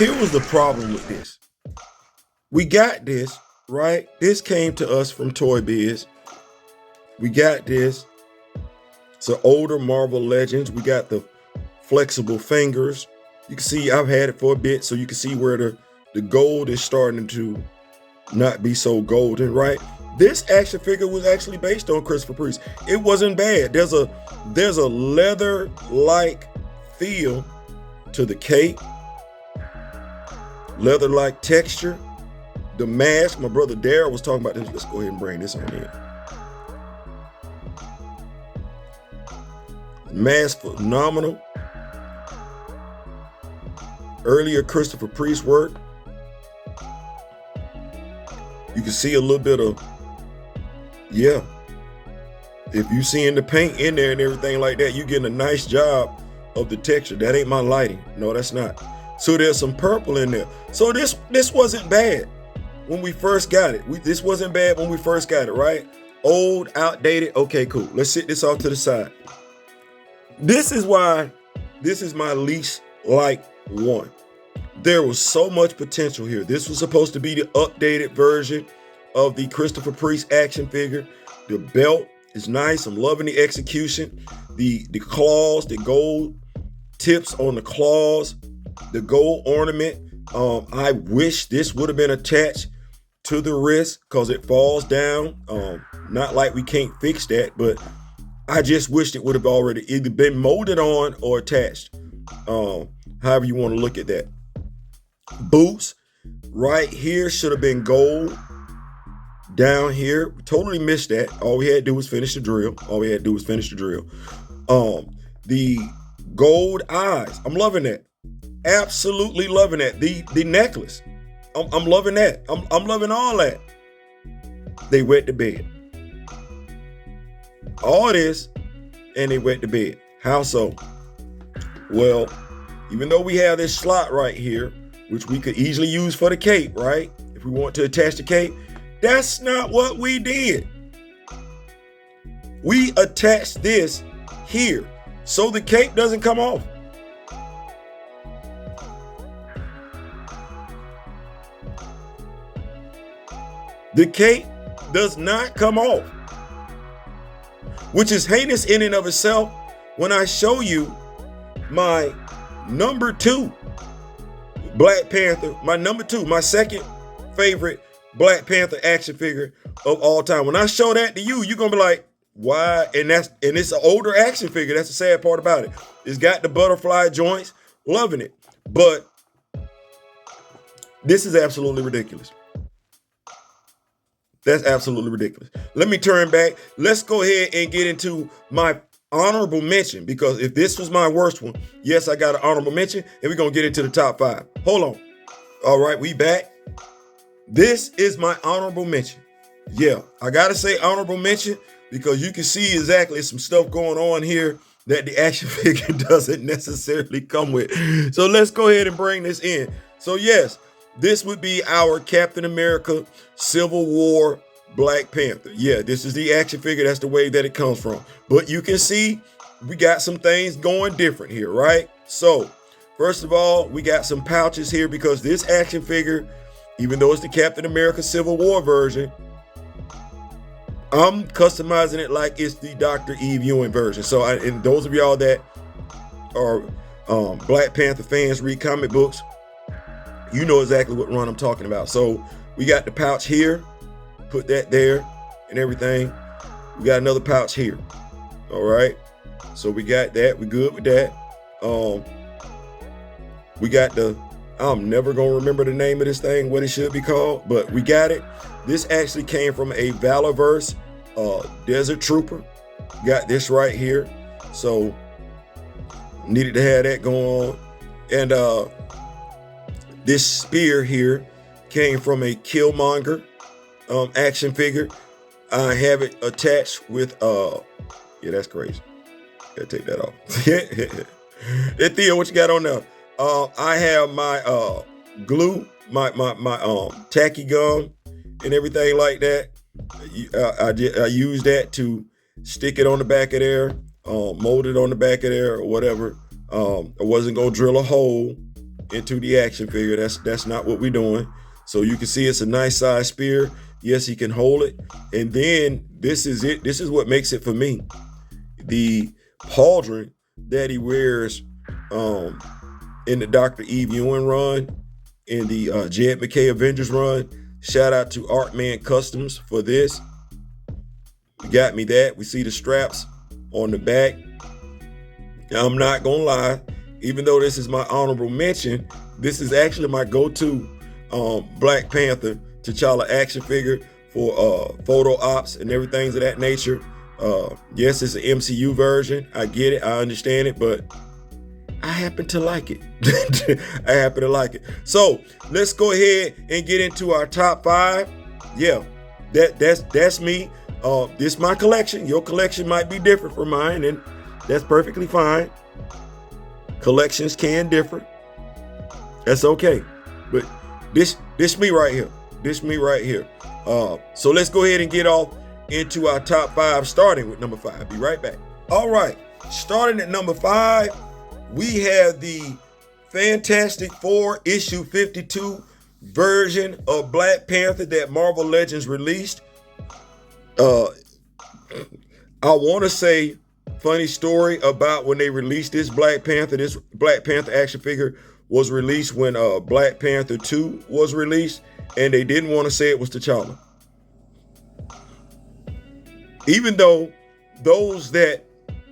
Here was the problem with this. We got this, right? This came to us from Toy Biz. We got this. It's an older Marvel Legends. We got the flexible fingers. You can see I've had it for a bit, so you can see where the gold is starting to not be so golden, right? This action figure was actually based on Christopher Priest. It wasn't bad. There's a leather-like feel to the cape, leather-like texture. The mask, my brother Dora was talking about this. Let's go ahead and bring this on in. Mask phenomenal. Earlier Christopher Priest work. You can see a little bit of, yeah. If you seeing the paint in there and everything like that, you getting a nice job of the texture. That ain't my lighting. No, that's not. So there's some purple in there. So this wasn't bad when we first got it. This wasn't bad when we first got it, right? Old, outdated. Okay, cool. Let's sit this off to the side. This is why this is my least like one. There was so much potential here. This was supposed to be the updated version of the Christopher Priest action figure. The belt is nice. I'm loving the execution. The claws, the gold tips on the claws, the gold ornament. I wish this would have been attached to the wrist because it falls down. Not like we can't fix that, but I just wished it would have already either been molded on or attached. However you want to look at that. Boots right here should have been gold. Down here, totally missed that. All we had to do was finish the drill. The gold eyes, I'm loving that. Absolutely loving that. The necklace, I'm loving that. I'm loving all that. They wet the bed. All this, and they wet the bed. How so? Well, even though we have this slot right here, which we could easily use for the cape, right? If we want to attach the cape, that's not what we did. We attached this here so the cape doesn't come off. The cape does not come off, which is heinous in and of itself. When I show you my number 2 Black Panther, my second favorite Black Panther action figure of all time. When I show that to you, you're gonna be like, why? And it's an older action figure. That's the sad part about it. It's got the butterfly joints, loving it. But this is absolutely ridiculous. That's absolutely ridiculous. Let me turn back. Let's go ahead and get into my honorable mention, because if this was my worst one, yes, I got an honorable mention, and we're going to get into the top 5. Hold on. All right, we back. This is my honorable mention. Yeah, I got to say honorable mention because you can see exactly some stuff going on here that the action figure doesn't necessarily come with. So let's go ahead and bring this in. So yes, this would be our Captain America Civil War Black Panther. Yeah, this is the action figure. That's the way that it comes from. But you can see we got some things going different here, right? So first of all, we got some pouches here because this action figure, even though it's the Captain America Civil War version, I'm customizing it like it's the Dr. Eve Ewing version. So and those of y'all that are Black Panther fans, read comic books, you know exactly what run I'm talking about. So we got the pouch here, put that there and everything. We got another pouch here. All right. So we got that. We good with that. We got I'm never going to remember the name of this thing, what it should be called, but we got it. This actually came from a Valorverse Desert Trooper. Got this right here. So needed to have that going on. And this spear here came from a Killmonger action figure. I have it attached with yeah, that's crazy. Gotta take that off. Hey Theo, what you got on there? I have my glue, my tacky gum and everything like that. I use that to stick it on the back of there, mold it on the back of there or whatever. I wasn't gonna drill a hole into the action figure. That's not what we're doing. So you can see it's a nice size spear. Yes, he can hold it. And then this is it. This is what makes it for me. The pauldron that he wears in the Dr. Eve Ewing run, in the Jed McKay Avengers run. Shout out to Artman Customs for this. You got me that. We see the straps on the back. Now, I'm not gonna lie, even though this is my honorable mention, this is actually my go-to Black Panther T'Challa action figure for photo ops and everything of that nature. Yes, it's an MCU version. I get it, I understand it, but I happen to like it. I happen to like it. So let's go ahead and get into our top 5. Yeah, that's me. This is my collection. Your collection might be different from mine, and that's perfectly fine. Collections can differ. That's okay. But this me right here. This me right here. So let's go ahead and get off into our top 5, starting with number 5. Be right back. All right, starting at number 5, we have the Fantastic Four issue 52 version of Black Panther that Marvel Legends released. I want to say, funny story about when they released this Black Panther. This Black Panther action figure was released when Black Panther 2 was released, and they didn't want to say it was T'Challa. Even though those that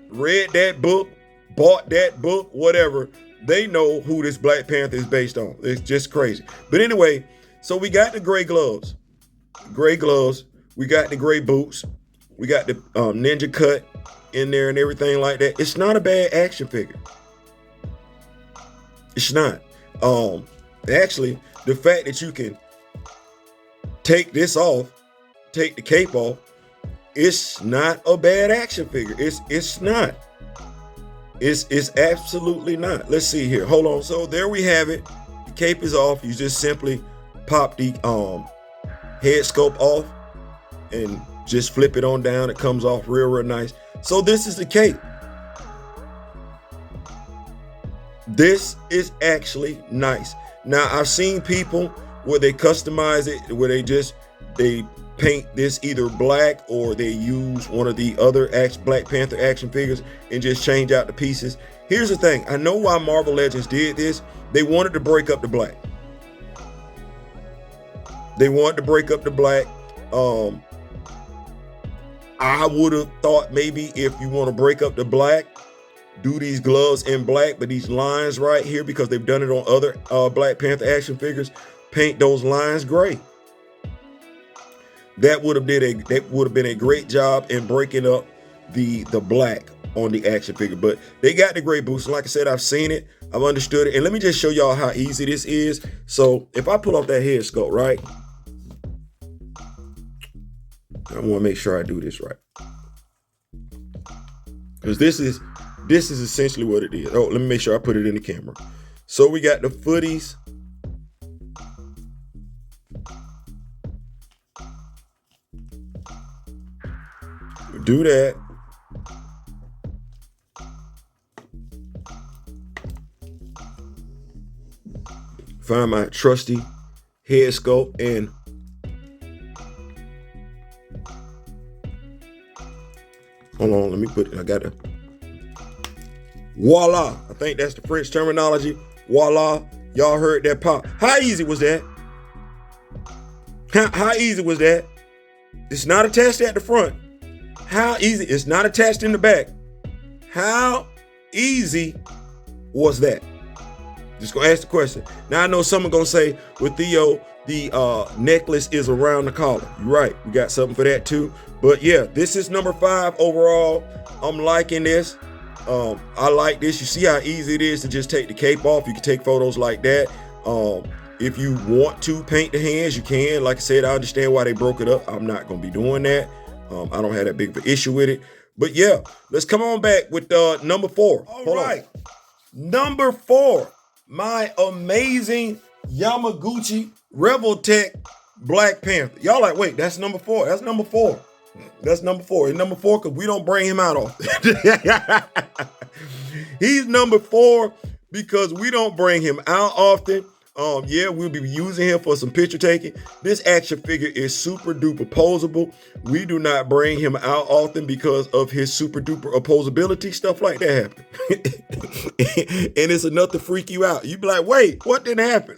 read that book, bought that book, whatever, they know who this Black Panther is based on. It's just crazy. But anyway, so we got the gray gloves. We got the gray boots. We got the ninja cut in there and everything like that. It's not a bad action figure. It's not. Actually, the fact that you can take this off, take the cape off, it's not a bad action figure. It's not. It's absolutely not. Let's see here. Hold on. So there we have it. The cape is off. You just simply pop the head sculpt off and just flip it on down. It comes off real nice. So this is the cape. This is actually nice. Now, I've seen people where they customize it, where they paint this either black, or they use one of the other Black Panther action figures and just change out the pieces. Here's the thing. I know why Marvel Legends did this. They wanted to break up the black. They wanted to break up the black. I would have thought maybe if you want to break up the black, do these gloves in black, but these lines right here, because they've done it on other Black Panther action figures, paint those lines gray. That would have been a great job in breaking up the black on the action figure. But they got the gray boots. Like I said, I've seen it, I've understood it, and let me just show y'all how easy this is. So if I pull off that head sculpt, right? I want to make sure I do this right, because this is essentially what it is. Oh, let me make sure I put it in the camera. So we got the footies. Do that. Find my trusty head sculpt and hold on, let me put it. I got to voila. I think that's the French terminology. Voila. Y'all heard that pop. How easy was that? How easy was that? It's not attached at the front. How easy? It's not attached in the back. How easy was that? Just gonna ask the question. Now I know someone gonna say, well, Theo, the necklace is around the collar. You're right. We got something for that too. But yeah, this is number 5 overall. I'm liking this. I like this. You see how easy it is to just take the cape off. You can take photos like that. If you want to paint the hands, you can. Like I said, I understand why they broke it up. I'm not gonna be doing that. I don't have that big of an issue with it. But yeah, let's come on back with number 4. All right. Number 4, my amazing Yamaguchi Rebel Tech Black Panther. Y'all like, wait, that's number 4. That's number 4. That's number 4. It's number 4 because we don't bring him out often. He's number 4 because we don't bring him out often. Yeah, we'll be using him for some picture taking. This action figure is super duper posable. We do not bring him out often because of his super duper opposability. Stuff like that happen. And it's enough to freak you out. You be like, wait, what didn't happen?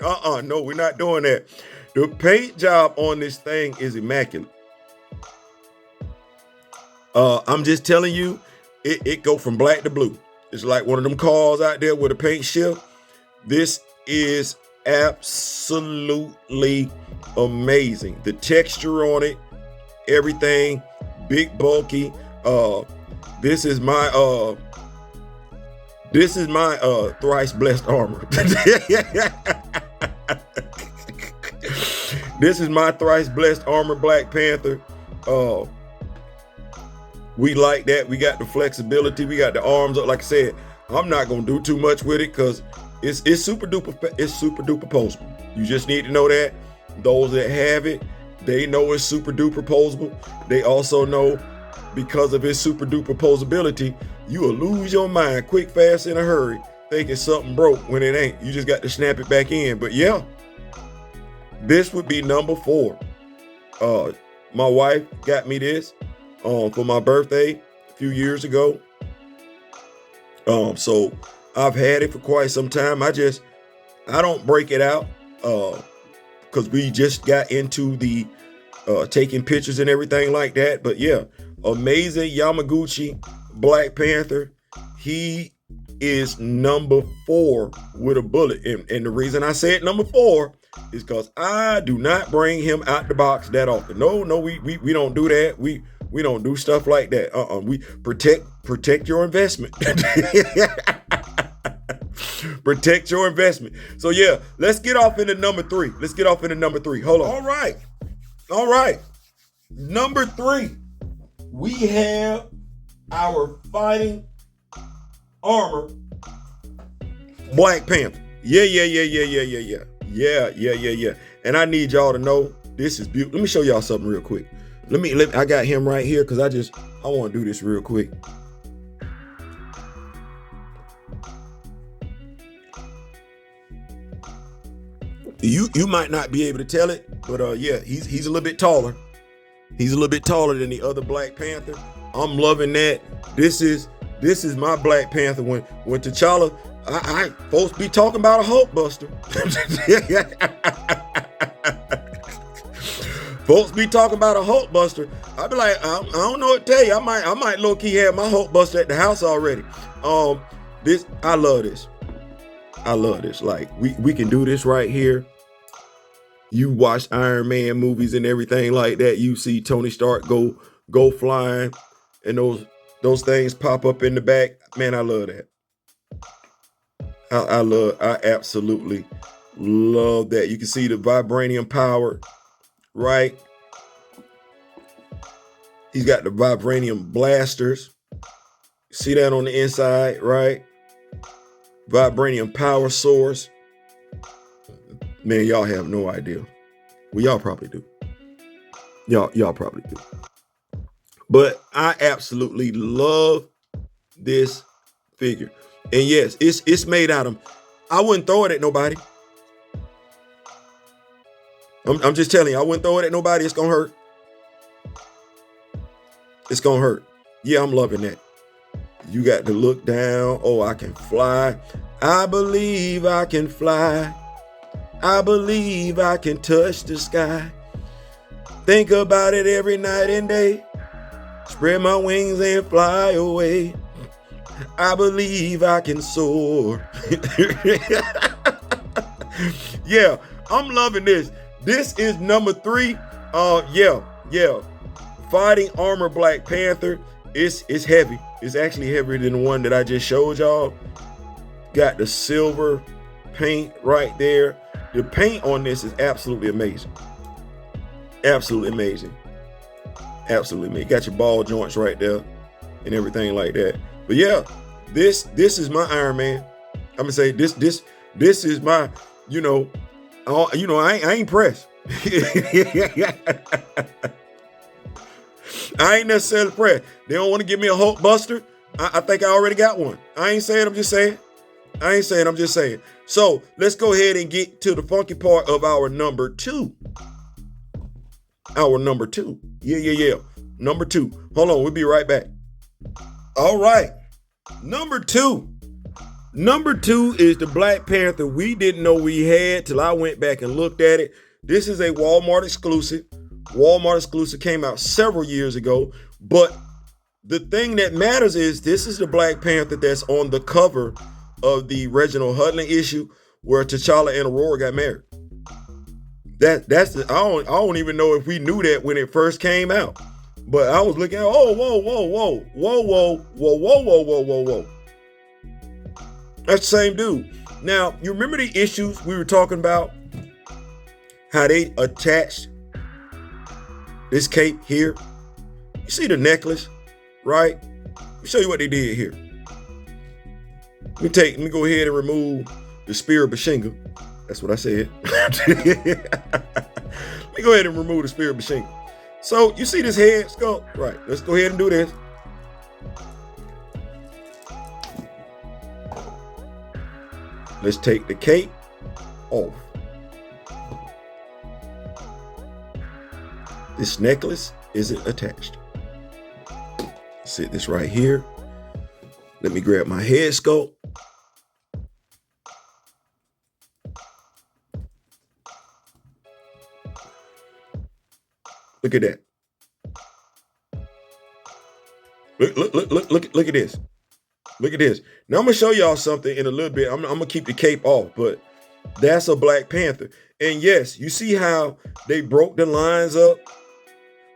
No, we're not doing that. The paint job on this thing is immaculate. I'm just telling you, it go from black to blue. It's like one of them cars out there with a paint shift. This is absolutely amazing. The texture on it, everything, big bulky. This is my thrice blessed armor. This is my thrice blessed armor, Black Panther. We like that. We got the flexibility. We got the arms up. Like I said, I'm not gonna do too much with it because it's super duper posable. You just need to know that. Those that have it, they know it's super duper posable. They also know because of its super duper posability, you will lose your mind quick, fast, in a hurry, thinking something broke when it ain't. You just got to snap it back in. But yeah, this would be number 4. My wife got me this for my birthday a few years ago. So I've had it for quite some time. I don't break it out because we just got into the taking pictures and everything like that. But yeah, amazing Yamaguchi Black Panther. He is number 4 with a bullet. And the reason I said number 4 is because I do not bring him out the box that often. No, we don't do that. We don't do stuff like that. We protect your investment. Protect your investment. So yeah, let's get off into number 3. Hold on. All right. Number 3, we have our fighting armor Black Panther. Yeah. And I need y'all to know this is beautiful. Let me show y'all something real quick. I got him right here because I want to do this real quick. You might not be able to tell it, but yeah, he's a little bit taller. He's a little bit taller than the other Black Panther. I'm loving that. This is my Black Panther. When T'Challa, I folks be talking about a Hulk buster. Folks be talking about a Hulk buster. I be like, I don't know what to tell you. I might low key have my Hulk buster at the house already. I love this. Like we can do this right here. You watch Iron Man movies and everything like that. You see Tony Stark go flying, and those things pop up in the back. Man, I love that. I absolutely love that. You can see the vibranium power, right? He's got the vibranium blasters. See that on the inside, right? Vibranium power source. Man, y'all have no idea. Well, y'all probably do. Y'all probably do. But I absolutely love this figure. And yes, it's made out of, I wouldn't throw it at nobody. I'm just telling you, I wouldn't throw it at nobody. It's gonna hurt. It's gonna hurt. Yeah, I'm loving that. You got to look down. Oh, I can fly. I believe I can fly. I believe I can touch the sky. Think about it every night and day. Spread my wings and fly away. I believe I can soar. Yeah, I'm loving this. This is number 3. Yeah. Fighting armor Black Panther. It's heavy. It's actually heavier than the one that I just showed y'all. Got the silver paint right there. The paint on this is absolutely amazing. Absolutely amazing. Got your ball joints right there and everything like that. But yeah, this is my Iron Man. I'm gonna say this is my, I ain't pressed. I ain't necessarily pressed. They don't want to give me a Hulk buster. I think I already got one. I ain't saying, I'm just saying. I ain't saying, I'm just saying. So let's go ahead and get to the funky part of our number 2. Our number 2. Yeah. Number 2. Hold on, we'll be right back. All right. Number 2. Number 2 is the Black Panther we didn't know we had till I went back and looked at it. This is a Walmart exclusive. Walmart exclusive came out several years ago, but the thing that matters is this is the Black Panther that's on the cover of the Reginald Hudlin issue where T'Challa and Aurora got married. That's the, I don't even know if we knew that when it first came out. But I was looking at, whoa. That's the same dude. Now, you remember the issues we were talking about? How they attached this cape here? You see the necklace, right? Let me show you what they did here. Let me go ahead and remove the spear of Bashinga. That's what I said. Let me go ahead and remove the spear of Bashinga. So you see this head sculpt? Right. Let's go ahead and do this. Let's take the cape off. This necklace isn't attached. Sit this right here. Let me grab my head sculpt. Look at that. Look at this. Look at this. Now I'm gonna show y'all something in a little bit. I'm gonna keep the cape off, but that's a Black Panther. And yes, you see how they broke the lines up?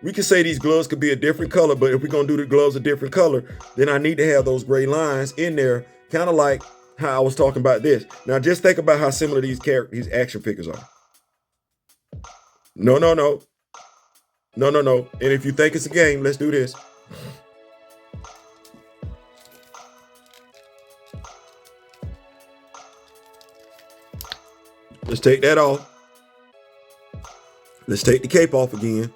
We could say these gloves could be a different color, but if we're gonna do the gloves a different color, then I need to have those gray lines in there, kind of like how I was talking about this. Now just think about how similar these action figures are. No. And if you think it's a game, let's do this. Let's take that off. Let's take the cape off again.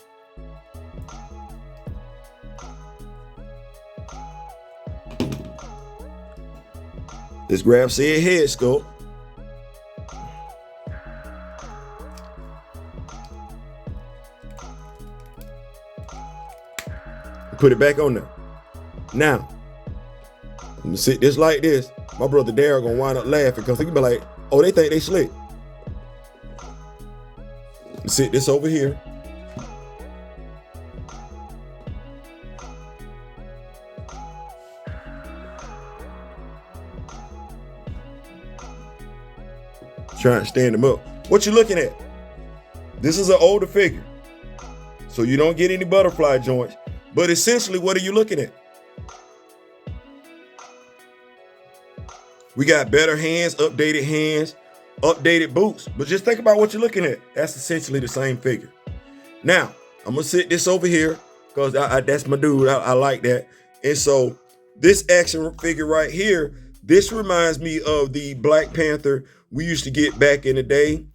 Let's grab said head sculpt. Put it back on there. Now, I'm gonna sit this like this. My brother Dora gonna wind up laughing because he can be like, oh, they think they slick. Sit this over here. Trying to stand him up. What you looking at? This is an older figure, so you don't get any butterfly joints. But essentially, what are you looking at? We got better hands, updated boots. But just think about what you're looking at. That's essentially the same figure. Now, I'm going to sit this over here because that's my dude. I like that. And so this action figure right here, this reminds me of the Black Panther we used to get back in the day,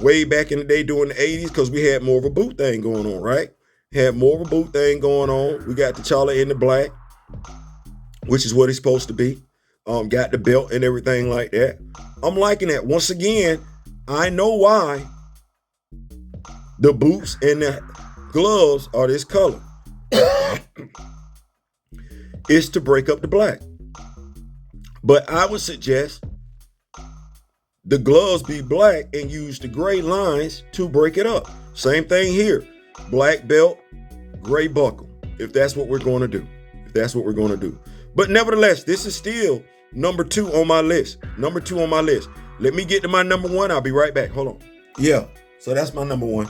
way back in the day during the 80s, because we had more of a boot thing going on, right? Had more of a boot thing going on. We got T'Challa in the black, which is what he's supposed to be. Got the belt and everything like that. I'm liking that. Once again, I know why the boots and the gloves are this color. It's to break up the black. But I would suggest the gloves be black and use the gray lines to break it up. Same thing here. Black belt, gray buckle, if that's what we're going to do. But nevertheless, this is still number 2 on my list. Let me get to my number 1. I'll be right back. Hold on. Yeah, so that's my number 1.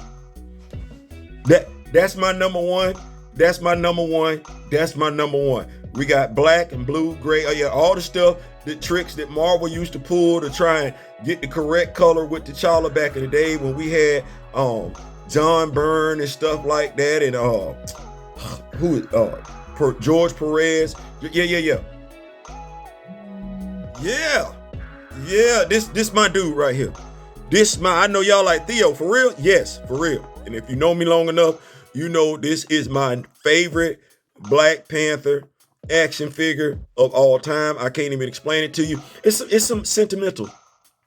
That's my number 1. That's my number 1. We got black and blue, gray. Oh yeah, all the stuff, the tricks that Marvel used to pull to try and get the correct color with T'Challa back in the day when we had John Byrne and stuff like that, and George Perez. Yeah. This my dude right here. I know y'all like Theo, for real? Yes, for real. And if you know me long enough, you know this is my favorite Black Panther action figure of all time. I can't even explain it to you. It's some sentimental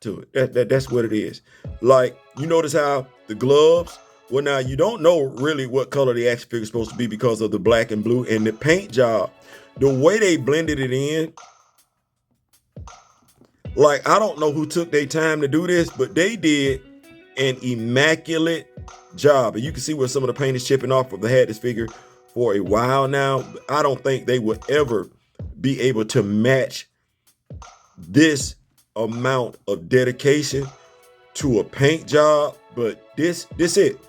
to it. That's what it is. Like, you notice how the gloves, well, now you don't know really what color the action figure is supposed to be because of the black and blue, and the paint job, the way they blended it in. Like, I don't know who took their time to do this, but they did an immaculate job. And you can see where some of the paint is chipping off. I've had this figure for a while now. I don't think they would ever be able to match this amount of dedication to a paint job. But this it.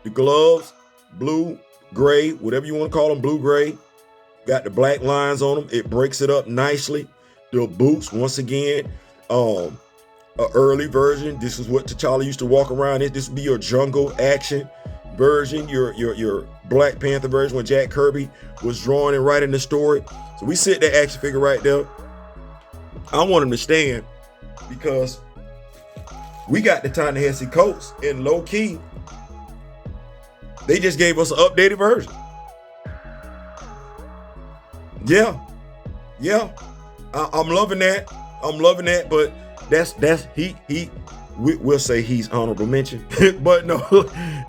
The gloves, blue, gray, whatever you want to call them, blue, gray. Got the black lines on them. It breaks it up nicely. The boots, once again, an early version. This is what T'Challa used to walk around in. This would be your jungle action version, your Black Panther version when Jack Kirby was drawing and writing the story. So we sit that action figure right there. I want him to stand because we got the Ta-Nehisi coats, and low key, they just gave us an updated version. Yeah. I'm loving that. But we'll say he's honorable mention. But no,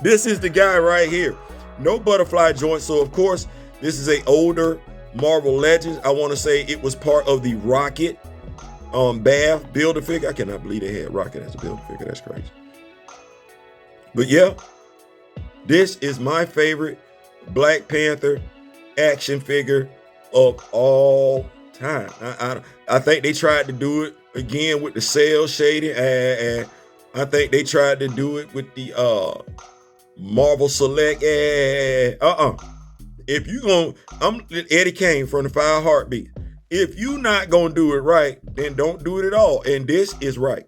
this is the guy right here. No butterfly joints. So of course, this is a older Marvel Legends. I want to say it was part of the Rocket Bath Build-A-Figure. I cannot believe they had Rocket as a Build-A-Figure. That's crazy. But yeah, this is my favorite Black Panther action figure of all time. I think they tried to do it again with the cell shading, and I think they tried to do it with the Marvel Select. If you gonna, I'm Eddie Kane from the Five Heartbeats. If you not gonna do it right, then don't do it at all. And this is right.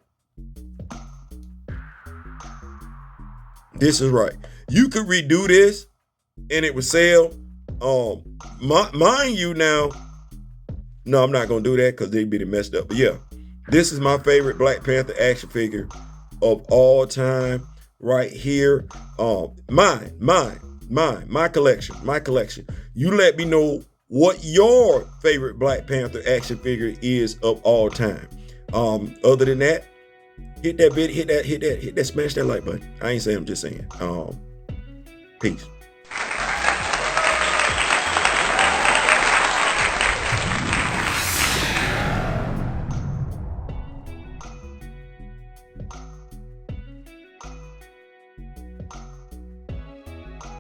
This is right. You could redo this, and it would sell. Mind you now. No, I'm not gonna do that because they'd be messed up. But yeah, this is my favorite Black Panther action figure of all time, right here. My collection. You let me know what your favorite Black Panther action figure is of all time. Other than that, hit that, smash that like button. I ain't saying, I'm just saying. Peace.